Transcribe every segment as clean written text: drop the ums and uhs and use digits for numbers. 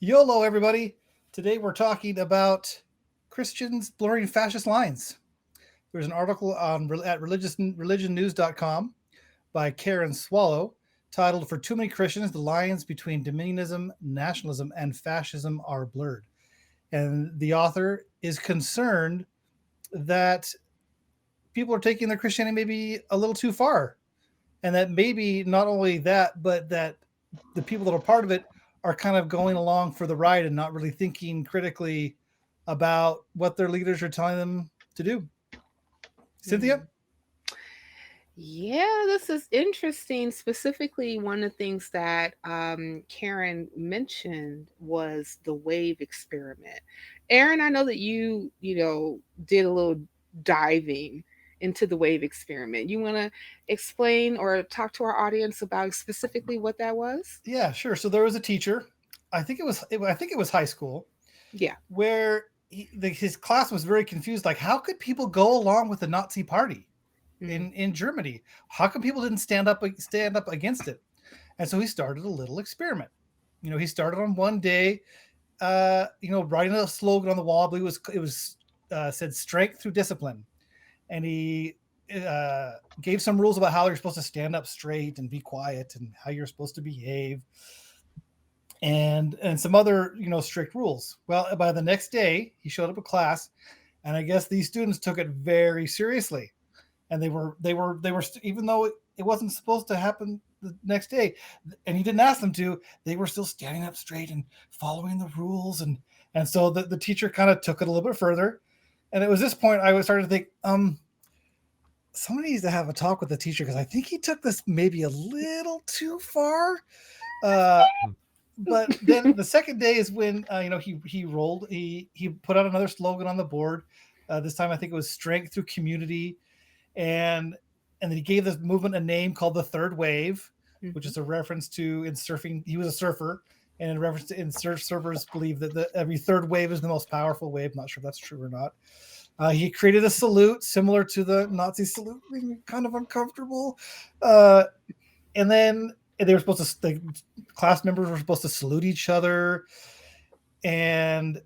YOLO, everybody. Today we're talking about Christians blurring fascist lines. There's an article at religionnews.com by Karen Swallow titled "For Too Many Christians, the lines between dominionism, nationalism, and fascism are blurred." And the author is concerned that people are taking their Christianity maybe a little too far. And that maybe not only that, but that the people that are part of it are kind of going along for the ride and not really thinking critically about what their leaders are telling them to do. Cynthia? Hmm. Yeah, this is interesting. Specifically, one of the things that Karen mentioned was the wave experiment. Aaron, I know that you did a little diving into the wave experiment. You want to explain or talk to our audience about specifically what that was? Yeah, sure. So there was a teacher. I think it was high school Yeah. where his class was very confused. Like, how could people go along with the Nazi Party Mm. in Germany? How come people didn't stand up against it? And so he started a little experiment. He started on one day writing a slogan on the wall. I believe it was said strength through discipline, and he gave some rules about how you're supposed to stand up straight and be quiet, and how you're supposed to behave, and some other strict rules. Well, by the next day, he showed up at class, and I guess these students took it very seriously, and they were even though it wasn't supposed to happen the next day, and he didn't ask them to, they were still standing up straight and following the rules, and so the teacher kind of took it a little bit further, and it was this point I was starting to think, somebody needs to have a talk with the teacher because I think he took this maybe a little too far. uh but then the second day is when he put out another slogan on the board. This time I think it was strength through community, and then he gave this movement a name called the Third Wave, which Hmm. is a reference to in surfing. He was a surfer, and in reference to surfers believe that every third wave is the most powerful wave. Not sure if that's true or not. He created a salute similar to the Nazi salute, being kind of uncomfortable. Uh, and then they were supposed to, the class members were supposed to salute each other, and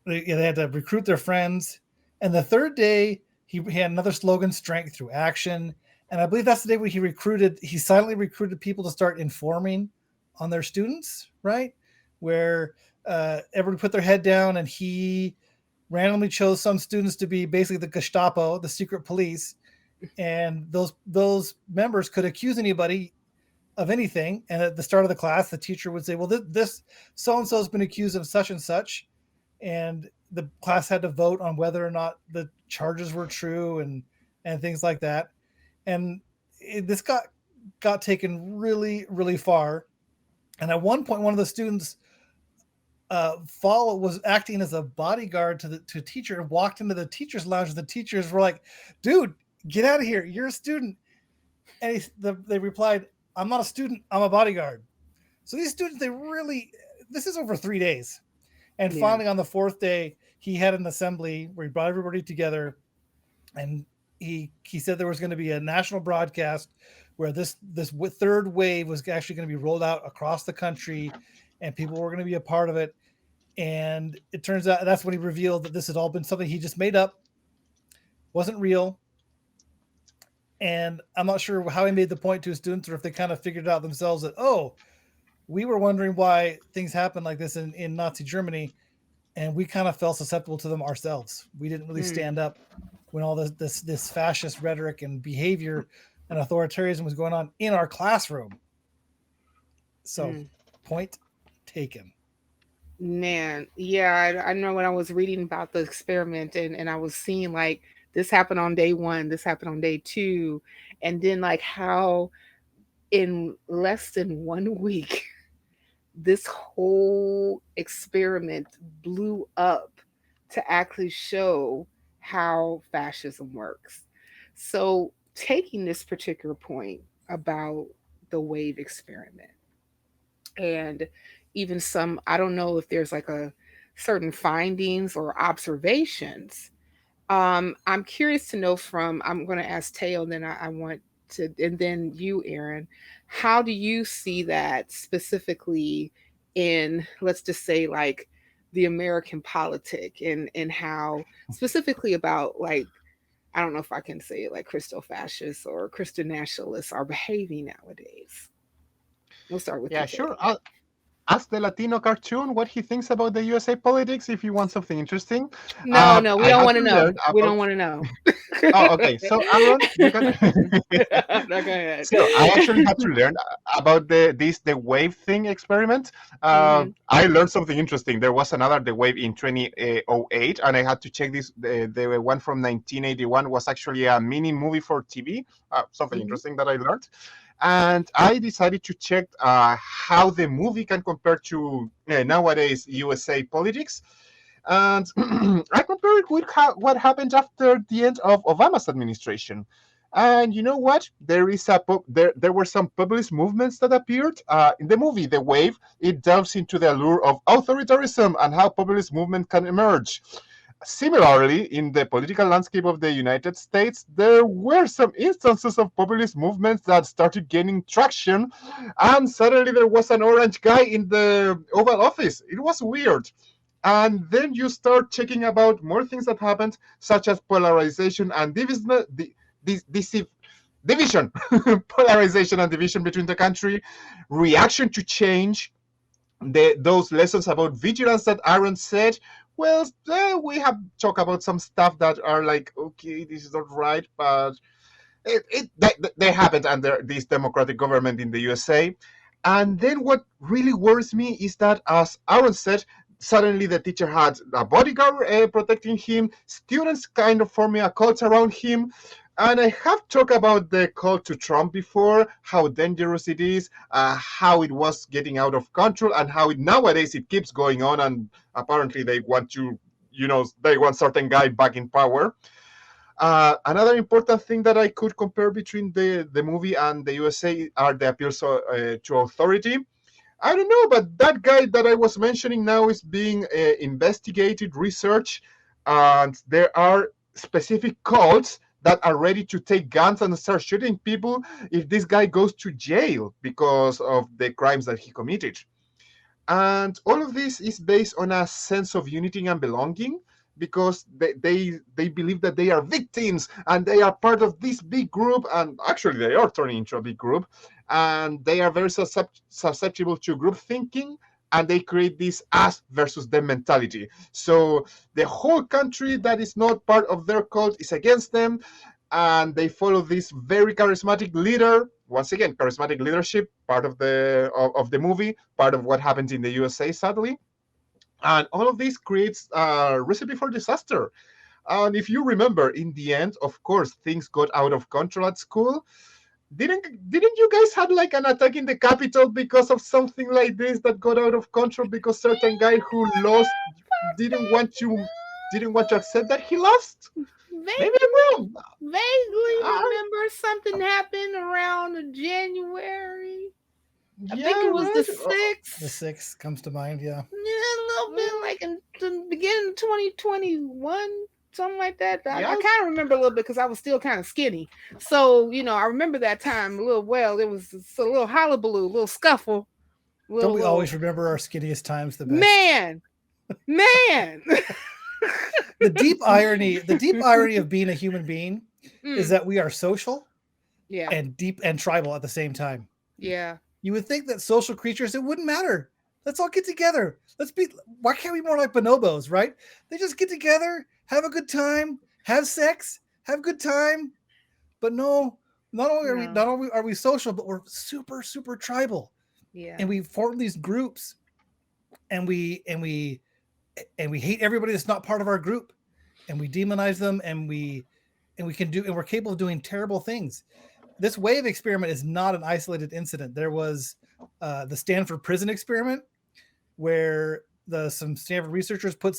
they had to recruit their friends. And the third day, he had another slogan, strength through action. And I believe that's the day where he silently recruited people to start informing on their students, right? Where everybody put their head down, and he randomly chose some students to be basically the Gestapo, the secret police, and those members could accuse anybody of anything. And at the start of the class, the teacher would say, "Well, this so and so has been accused of such and such," and the class had to vote on whether or not the charges were true, and things like that. And this got taken really really far. And at one point, one of the students follow was acting as a bodyguard to a teacher, and walked into the teachers lounge. The teachers were like, "Dude, get out of here, you're a student." And they replied, "I'm not a student, I'm a bodyguard." So these students, they really, this is over 3 days. And Yeah. finally, on the fourth day, he had an assembly where he brought everybody together, and he said there was going to be a national broadcast where this third wave was actually going to be rolled out across the country, and people were going to be a part of it. And it turns out that's when he revealed that this had all been something he just made up, wasn't real. And I'm not sure how he made the point to his students, or if they kind of figured it out themselves that, oh, we were wondering why things happen like this in Nazi Germany, and we kind of felt susceptible to them ourselves. We didn't really Mm. stand up when all this fascist rhetoric and behavior and authoritarianism was going on in our classroom. So, Mm. point taken. Man, yeah, I know when I was reading about the experiment and I was seeing like this happened on day one, this happened on day two, and then like how in less than 1 week, this whole experiment blew up to actually show how fascism works. So, taking this particular point about the wave experiment, and even some, I don't know if there's like a certain findings or observations. I'm curious to know from, I'm going to ask Teo, and then I want to, and then you, Aaron, how do you see that specifically in, let's just say, like the American politic, and how specifically about like, I don't know if I can say it, like Christo fascists or Christo nationalists are behaving nowadays. We'll start with Yeah, you, sure. Jay. Ask the Latino cartoon what he thinks about the USA politics if you want something interesting. No, no, we I don't had want to to know. learn We about. don't want to know. Oh, okay. So Aaron, you can. No, go ahead. So I actually had to learn about the wave thing experiment. Hmm. I learned something interesting. There was another the wave in 2008, and I had to check this. The one from 1981 was actually a mini movie for TV. Something Hmm. interesting that I learned, and I decided to check how the movie can compare to nowadays USA politics. And I compared it with what happened after the end of Obama's administration. And you know what? There were some populist movements that appeared in the movie. The Wave, it delves into the allure of authoritarianism and how populist movement can emerge. Similarly, in the political landscape of the United States, there were some instances of populist movements that started gaining traction, and suddenly there was an orange guy in the Oval Office. It was weird. And then you start checking about more things that happened, such as polarization and division, polarization and division between the country, reaction to change, those lessons about vigilance that Aaron said. Well, we have talked about some stuff that are like, okay, this is not right, but they happened under this democratic government in the USA. And then what really worries me is that, as Aaron said, suddenly the teacher had a bodyguard protecting him, students kind of forming a cult around him. And I have talked about the call to Trump before, how dangerous it is, how it was getting out of control, and how nowadays it keeps going on. And apparently they want they want certain guy back in power. Another important thing that I could compare between the movie and the USA are the appeals to authority. I don't know, but that guy that I was mentioning now is being investigated, researched, and there are specific cults that are ready to take guns and start shooting people if this guy goes to jail because of the crimes that he committed. And all of this is based on a sense of unity and belonging, because they believe that they are victims and they are part of this big group, and actually they are turning into a big group, and they are very susceptible to group thinking, and they create this us versus them mentality. So the whole country that is not part of their cult is against them, and they follow this very charismatic leader. Once again, charismatic leadership, part of the movie, part of what happens in the USA, sadly. And all of this creates a recipe for disaster. And if you remember, in the end, of course, things got out of control at school. Didn't you guys have like an attack in the Capitol because of something like this that got out of control because certain guy who lost didn't want to didn't want to accept that he lost? Maybe I'm Vaguely, wrong. vaguely I, remember something happened around January. I think yeah, it was the right. The 6th. 6 comes to mind. Yeah. Yeah, a little bit like in the beginning of 2021, something like that. I Yes. kind of remember a little bit because I was still kind of skinny. So, I remember that time a little well. It was a little hullabaloo, a little scuffle, Don't we little always remember our skinniest times the best? man, man. The deep irony of being a human being is Mm, that we are social yeah, and deep and tribal at the same time. yeah, You would think that social creatures, it wouldn't matter. Let's all get together. Why can't we be more like bonobos, right? They just get together, have a good time, have sex, have a good time. But no, no, not only are we social, but we're super, super tribal. yeah, And we form these groups and we hate everybody that's not part of our group, and we demonize them, and we're capable of doing terrible things. This wave experiment is not an isolated incident. There was the Stanford prison experiment, where some Stanford researchers put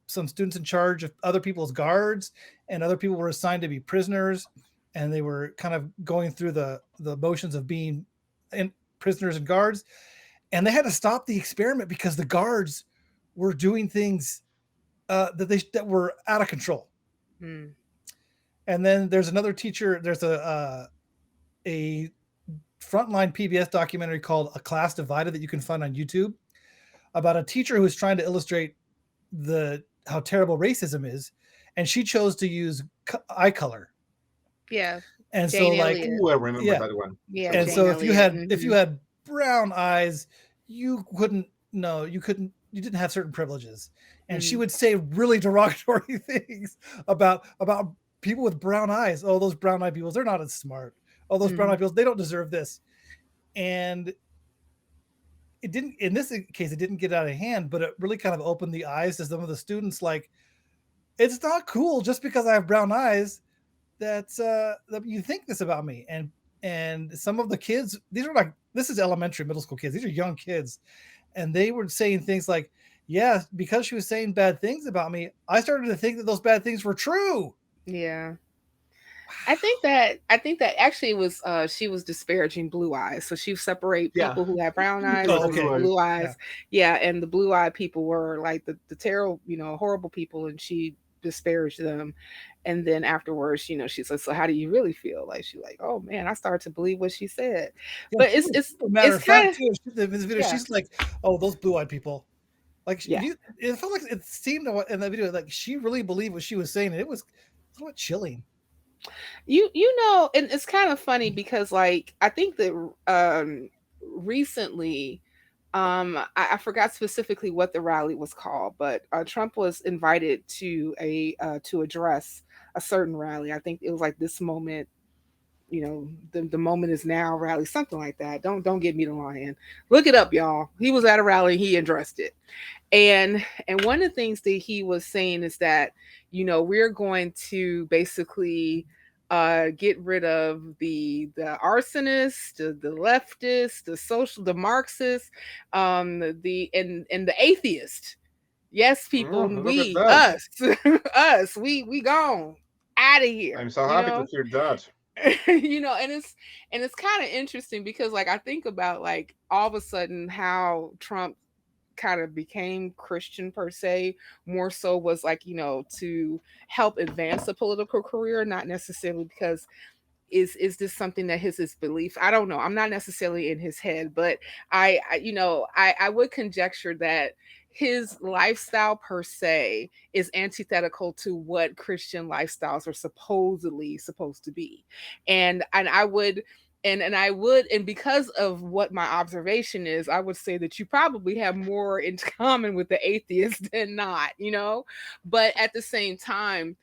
some students in charge of other people's guards, and other people were assigned to be prisoners, and they were kind of going through the motions of being prisoners and guards, and they had to stop the experiment because the guards were doing things that were out of control. mm, And then there's another teacher. There's a frontline PBS documentary called "A Class Divided" that you can find on YouTube, about a teacher who was trying to illustrate how terrible racism is, and she chose to use eye color. Yeah. And so, Jane like, Elliott. Ooh, I remember yeah, that one. Yeah, and Jane so Elliott. if you had brown eyes, you couldn't no, you didn't have certain privileges. And she would say really derogatory things about people with brown eyes. Oh, those brown eyed people, they're not as smart. Oh, those brown eyed people, they don't deserve this. And it didn't, in this case, it didn't get out of hand, but it really kind of opened the eyes to some of the students. Like, it's not cool just because I have brown eyes that you think this about me. And some of the kids, these are like, this is elementary, middle school kids, these are young kids, and they were saying things like, yeah, because she was saying bad things about me, I started to think that those bad things were true. Yeah. I think that actually it was she was disparaging blue eyes. So she separate Yeah. people who have brown eyes Oh, versus okay. blue eyes. Yeah, and the blue eyed people were like the terrible, horrible people, and she disparaged them. And then afterwards, she's like, so how do you really feel? Like she's like, oh man, I started to believe what she said. Yeah, But it's matter of kind fact of too, this video, yeah. she's like, oh, those blue-eyed people. Like, Yeah. it felt like it seemed in the video like she really believed what she was saying, and it was somewhat chilling. And it's kind of funny because like I think that recently I forgot specifically what the rally was called, but Trump was invited to to address a certain rally. I think it was like this moment, the moment is now rally, something like that. Don't get me to lying. Look it up, y'all. He was at a rally, he addressed it. And one of the things that he was saying is that, we're going to basically get rid of the arsonists, the leftists, the Marxists, and the atheists. Yes, people, Look at we, that. us, us, we gone out of here. I'm so happy to hear that. And it's kind of interesting because like I think about like all of a sudden how Trump kind of became Christian per se, more so was like, to help advance a political career, not necessarily because is this something that his belief? I don't know. I'm not necessarily in his head, but I would conjecture that his lifestyle per se is antithetical to what Christian lifestyles are supposedly supposed to be. And I would and because of what my observation is, I would say that you probably have more in common with the atheist than not, but at the same time,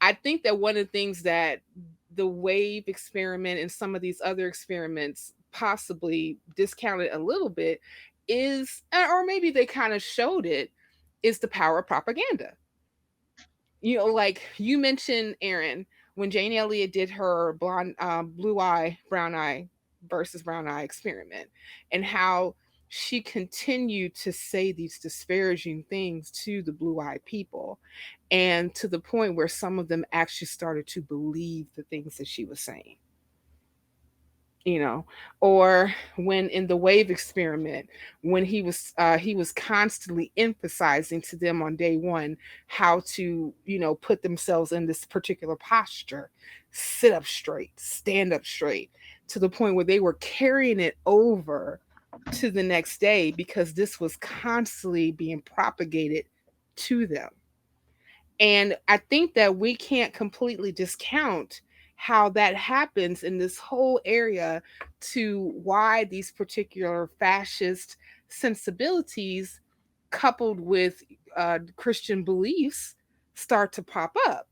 I think that one of the things that the wave experiment and some of these other experiments possibly discounted a little bit is, or maybe they kind of showed it, is the power of propaganda. Like you mentioned, Aaron, when Jane Elliott did her blue eye, brown eye versus brown eye experiment, and how she continued to say these disparaging things to the blue eyed people, and to the point where some of them actually started to believe the things that she was saying. Or when in the wave experiment, when he was constantly emphasizing to them on day one how to put themselves in this particular posture, sit up straight, stand up straight, to the point where they were carrying it over to the next day because this was constantly being propagated to them. And I think that we can't completely discount how that happens in this whole area, to why these particular fascist sensibilities coupled with Christian beliefs start to pop up.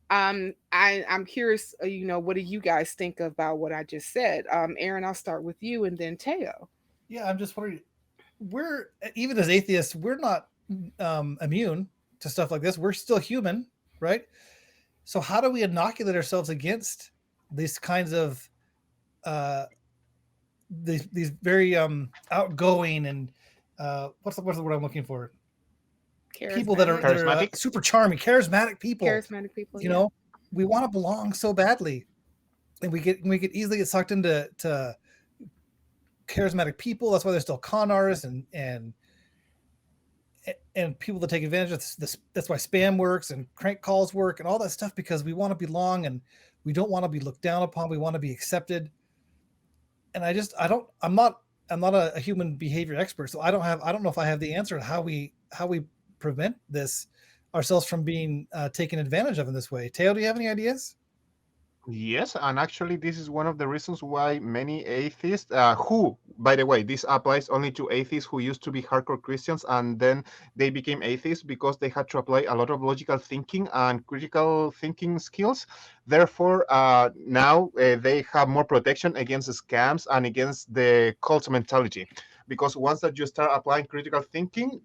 I'm curious, what do you guys think about what I just said? Aaron, I'll start with you and then Teo. Yeah, I'm just wondering, we're, even as atheists, we're not immune to stuff like this. We're still human, right? So how do we inoculate ourselves against these kinds of these very outgoing and what's the word I'm looking for? People that are Charismatic. super charming, charismatic people. Charismatic people, we want to belong so badly, and we get easily get sucked into charismatic people. That's why there's still con artists and people that take advantage of this. That's why spam works and crank calls work and all that stuff, because we want to belong and we don't want to be looked down upon. We want to be accepted. And I'm not a human behavior expert, so I don't know if I have the answer to how we prevent this ourselves from being taken advantage of in this way. Teo, do you have any ideas? Yes, and actually, this is one of the reasons why many atheists, who, by the way, this applies only to atheists who used to be hardcore Christians and then they became atheists because they had to apply a lot of logical thinking and critical thinking skills. Therefore, now they have more protection against scams and against the cult mentality. Because once that you start applying critical thinking,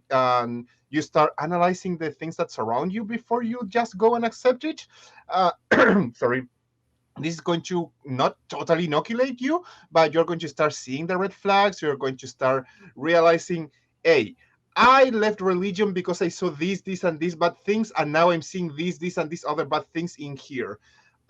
you start analyzing the things that surround you before you just go and accept it. Uh, sorry, this is going to not totally inoculate you, but you're going to start seeing the red flags. You're going to start realizing, hey, I left religion because I saw this, and these bad things, and now I'm seeing this, and these other bad things in here.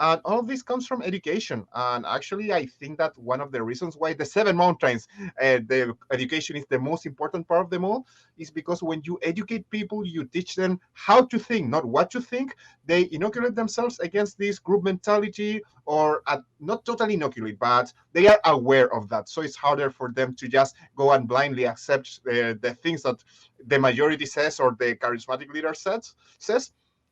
And all of this comes from education. And actually, I think that one of the reasons why the Seven Mountains, the education is the most important part of them all, is because when you educate people, you teach them how to think, not what to think. They inoculate themselves against this group mentality, or not totally inoculate, but they are aware of that. So it's harder for them to just go and blindly accept the things that the majority says or the charismatic leader says.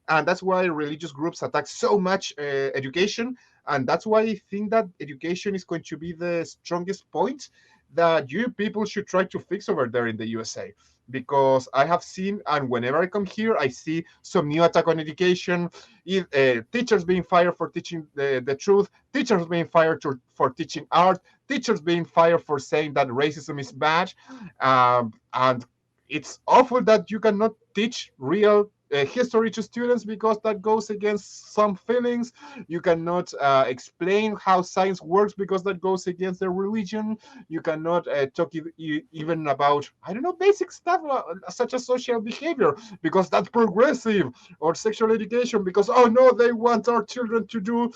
And that's why religious groups attack so much education. And that's why I think that education is going to be the strongest point that you people should try to fix over there in the USA. Because I have seen, and whenever I come here, I see some new attack on education. Teachers being fired for teaching the truth, teachers being fired for teaching art, teachers being fired for saying that racism is bad. And it's awful that you cannot teach real history to students because that goes against some feelings. You cannot explain how science works because that goes against their religion. You cannot talk even about, I don't know, basic stuff such as social behavior because that's progressive, or sexual education because, oh no, they want our children to do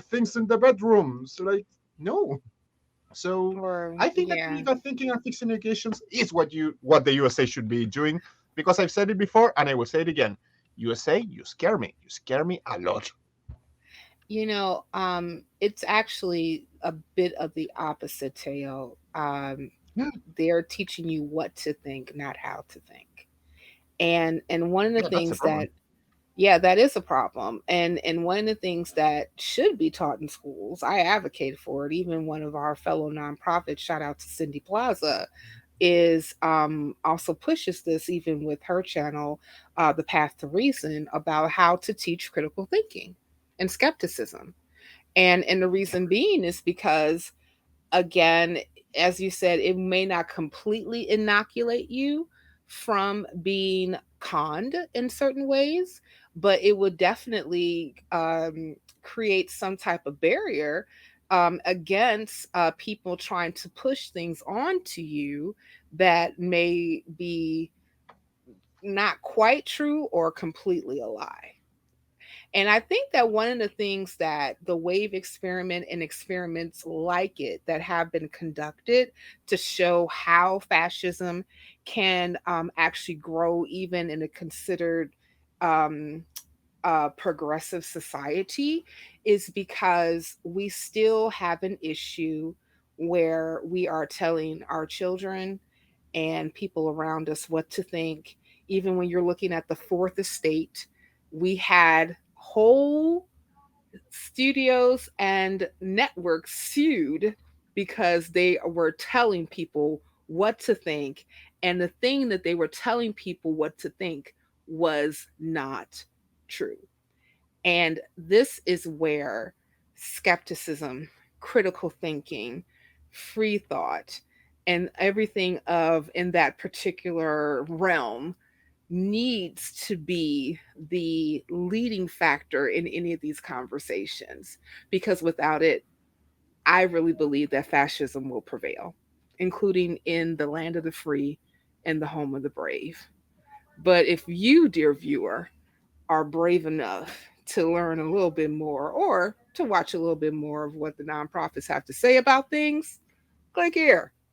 things in the bedrooms. Like, no. So Or I think that yeah. critical thinking and fixing educations is what the USA should be doing. Because I've said it before and I will say it again. USA, you scare me. You scare me a lot. It's actually a bit of the opposite, Tale. They're teaching you what to think, not how to think. And one of the Yeah, that's a things problem. that, yeah, that is a problem. And one of the things that should be taught in schools, I advocate for it. Even one of our fellow nonprofits, shout out to Cindy Plaza, is also pushes this even with her channel, The Path to Reason, about how to teach critical thinking and skepticism. And the reason being is because, again, as you said, it may not completely inoculate you from being conned in certain ways, but it would definitely create some type of barrier against people trying to push things onto you that may be not quite true or completely a lie. And I think that one of the things that the wave experiment and experiments like it that have been conducted to show how fascism can actually grow even in a considered um, progressive society is because we still have an issue where we are telling our children and people around us what to think. Even when you're looking at the fourth estate, we had whole studios and networks sued because they were telling people what to think, and the thing that they were telling people what to think was not true. And this is where skepticism, critical thinking, free thought, and everything of in that particular realm needs to be the leading factor in any of these conversations, because without it, I really believe that fascism will prevail, including in the land of the free and the home of the brave. But if you, dear viewer, are brave enough to learn a little bit more or to watch a little bit more of what the nonprofits have to say about things, click here.